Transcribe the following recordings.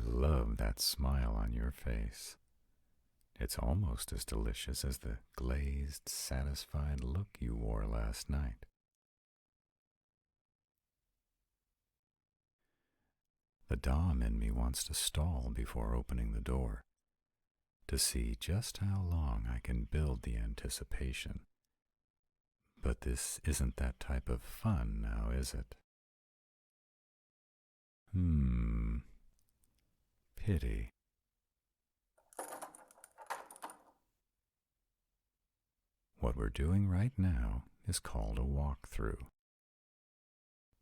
love that smile on your face. It's almost as delicious as the glazed, satisfied look you wore last night. The Dom in me wants to stall before opening the door, to see just how long I can build the anticipation. But this isn't that type of fun now, is it? Pity. What we're doing right now is called a walkthrough.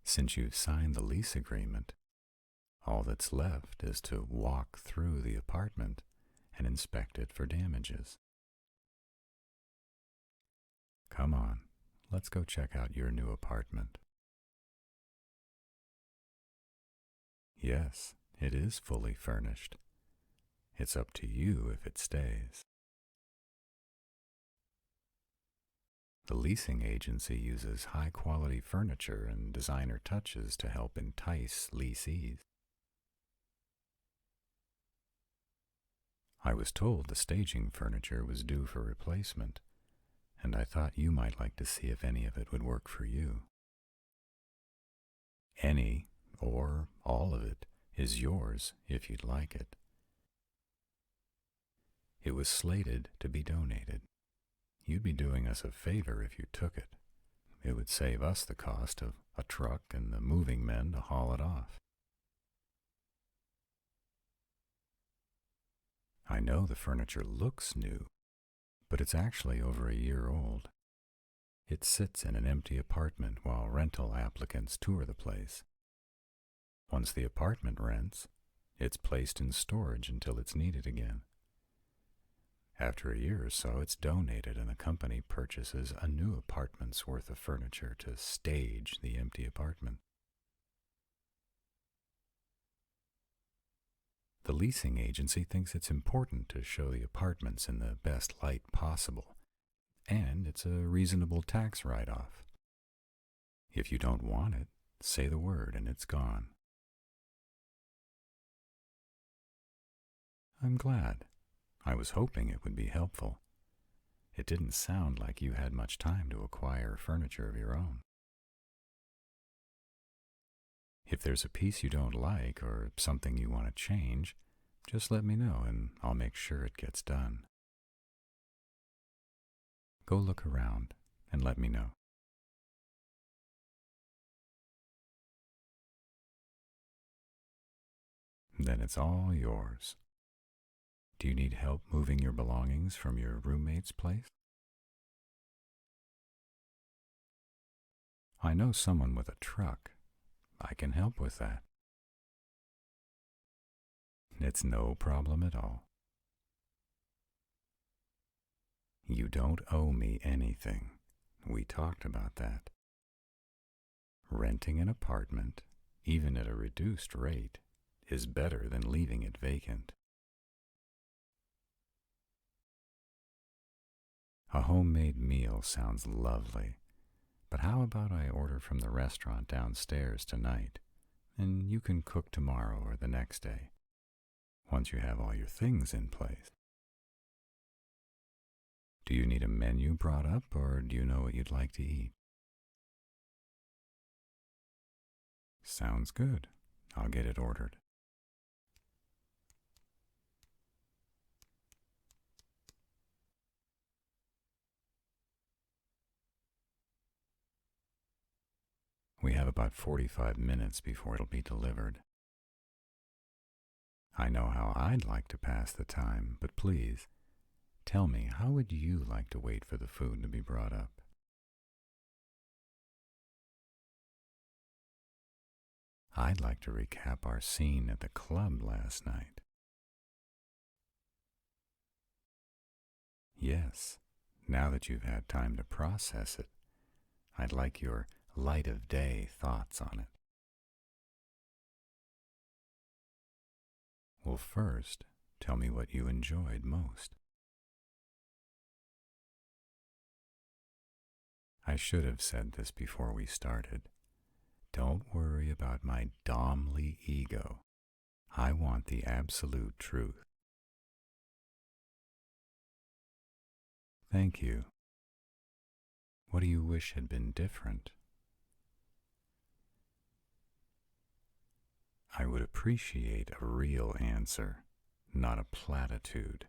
Since you've signed the lease agreement, all that's left is to walk through the apartment and inspect it for damages. Come on, let's go check out your new apartment. Yes, it is fully furnished. It's up to you if it stays. The leasing agency uses high-quality furniture and designer touches to help entice lessees. I was told the staging furniture was due for replacement, and I thought you might like to see if any of it would work for you. Any, or all of it, is yours if you'd like it. It was slated to be donated. You'd be doing us a favor if you took it. It would save us the cost of a truck and the moving men to haul it off. I know the furniture looks new, but it's actually over a year old. It sits in an empty apartment while rental applicants tour the place. Once the apartment rents, it's placed in storage until it's needed again. After a year or so, it's donated and the company purchases a new apartment's worth of furniture to stage the empty apartment. The leasing agency thinks it's important to show the apartments in the best light possible, and it's a reasonable tax write-off. If you don't want it, say the word and it's gone. I'm glad. I was hoping it would be helpful. It didn't sound like you had much time to acquire furniture of your own. If there's a piece you don't like or something you want to change, just let me know and I'll make sure it gets done. Go look around and let me know. Then it's all yours. Do you need help moving your belongings from your roommate's place? I know someone with a truck. I can help with that. It's no problem at all. You don't owe me anything. We talked about that. Renting an apartment, even at a reduced rate, is better than leaving it vacant. A homemade meal sounds lovely, but how about I order from the restaurant downstairs tonight, and you can cook tomorrow or the next day, once you have all your things in place? Do you need a menu brought up, or do you know what you'd like to eat? Sounds good. I'll get it ordered. We have about 45 minutes before it'll be delivered. I know how I'd like to pass the time, but please, tell me, how would you like to wait for the food to be brought up? I'd like to recap our scene at the club last night. Yes, now that you've had time to process it, I'd like your light of day thoughts on it. Well, first, tell me what you enjoyed most. I should have said this before we started. Don't worry about my domly ego. I want the absolute truth. Thank you. What do you wish had been different? I would appreciate a real answer, not a platitude.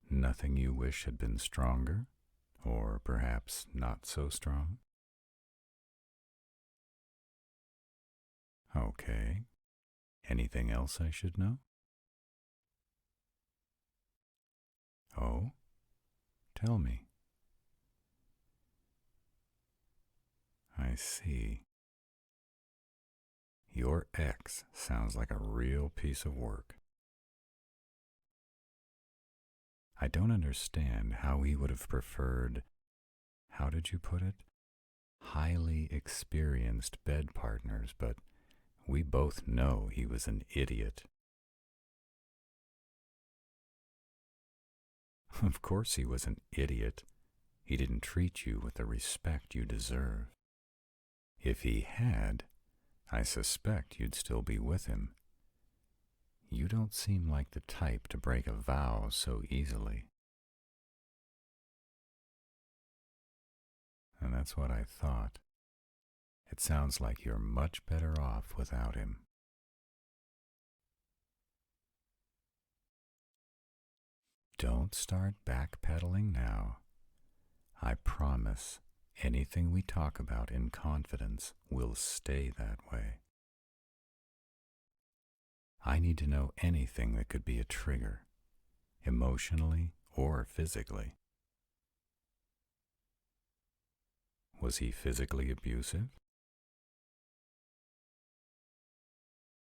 Nothing you wish had been stronger, or perhaps not so strong? Okay. Anything else I should know? Oh, tell me. I see. Your ex sounds like a real piece of work. I don't understand how he would have preferred, how did you put it? Highly experienced bed partners, but we both know he was an idiot. Of course he was an idiot. He didn't treat you with the respect you deserve. If he had, I suspect you'd still be with him. You don't seem like the type to break a vow so easily. And that's what I thought. It sounds like you're much better off without him. Don't start backpedaling now. I promise anything we talk about in confidence will stay that way. I need to know anything that could be a trigger, emotionally or physically. Was he physically abusive?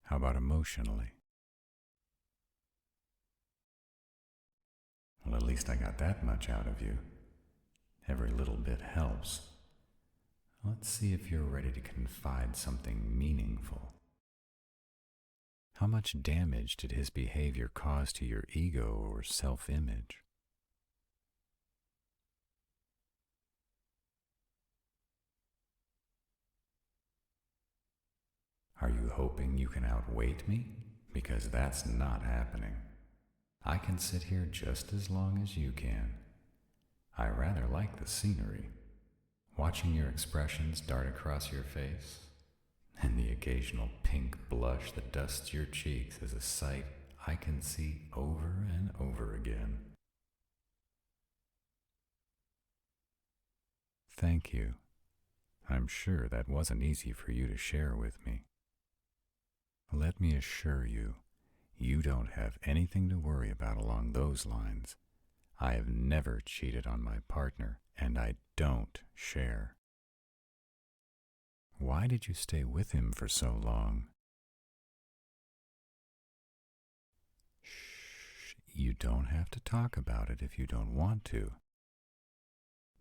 How about emotionally? Well, at least I got that much out of you. Every little bit helps. Let's see if you're ready to confide something meaningful. How much damage did his behavior cause to your ego or self-image? Are you hoping you can outweight me? Because that's not happening. I can sit here just as long as you can. I rather like the scenery. Watching your expressions dart across your face, and the occasional pink blush that dusts your cheeks is a sight I can see over and over again. Thank you. I'm sure that wasn't easy for you to share with me. Let me assure you, you don't have anything to worry about along those lines. I have never cheated on my partner, and I don't share. Why did you stay with him for so long? Shh, you don't have to talk about it if you don't want to.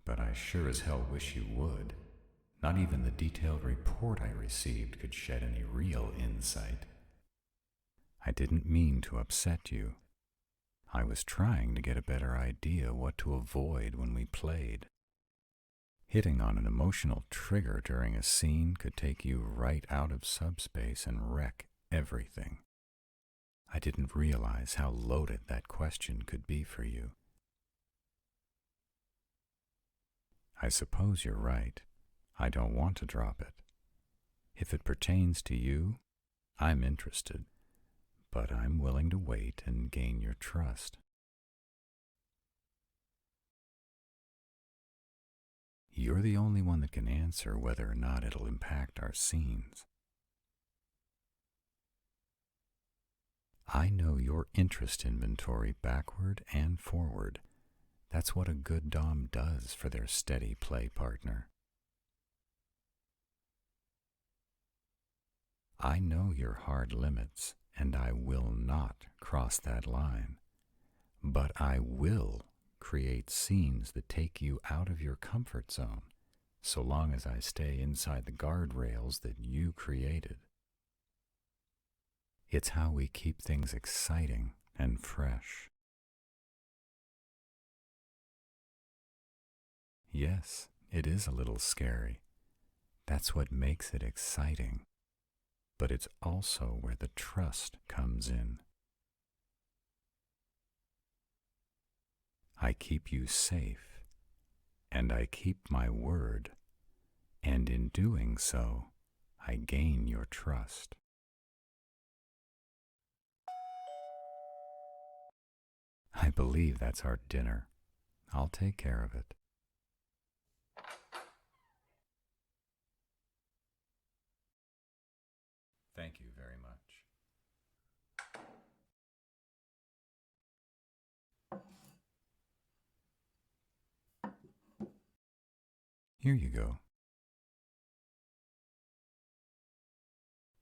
But I sure as hell wish you would. Not even the detailed report I received could shed any real insight. I didn't mean to upset you. I was trying to get a better idea what to avoid when we played. Hitting on an emotional trigger during a scene could take you right out of subspace and wreck everything. I didn't realize how loaded that question could be for you. I suppose you're right. I don't want to drop it. If it pertains to you, I'm interested, but I'm willing to wait and gain your trust. You're the only one that can answer whether or not it'll impact our scenes. I know your interest inventory backward and forward. That's what a good dom does for their steady play partner. I know your hard limits, and I will not cross that line. But I will create scenes that take you out of your comfort zone, so long as I stay inside the guardrails that you created. It's how we keep things exciting and fresh. Yes, it is a little scary. That's what makes it exciting, but it's also where the trust comes in. I keep you safe, and I keep my word, and in doing so, I gain your trust. I believe that's our dinner. I'll take care of it. Thank you very much. Here you go.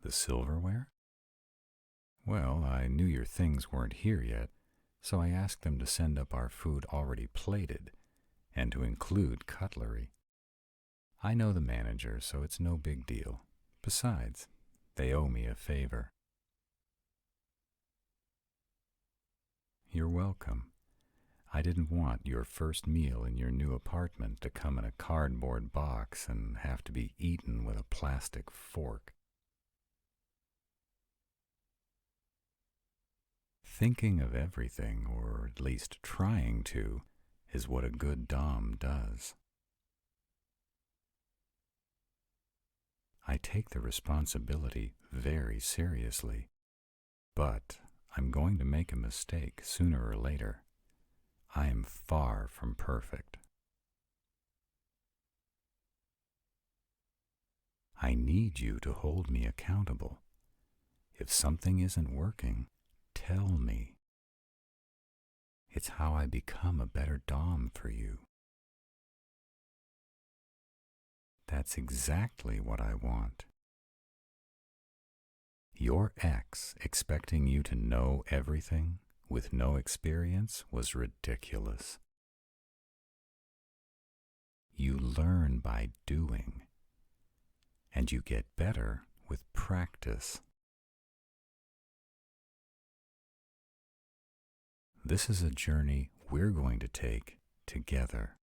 The silverware? Well, I knew your things weren't here yet, so I asked them to send up our food already plated, and to include cutlery. I know the manager, so it's no big deal. Besides, they owe me a favor. You're welcome. I didn't want your first meal in your new apartment to come in a cardboard box and have to be eaten with a plastic fork. Thinking of everything, or at least trying to, is what a good dom does. I take the responsibility very seriously, but I'm going to make a mistake sooner or later. I am far from perfect. I need you to hold me accountable. If something isn't working, tell me. It's how I become a better dom for you. That's exactly what I want. Your ex expecting you to know everything with no experience was ridiculous. You learn by doing, and you get better with practice. This is a journey we're going to take together.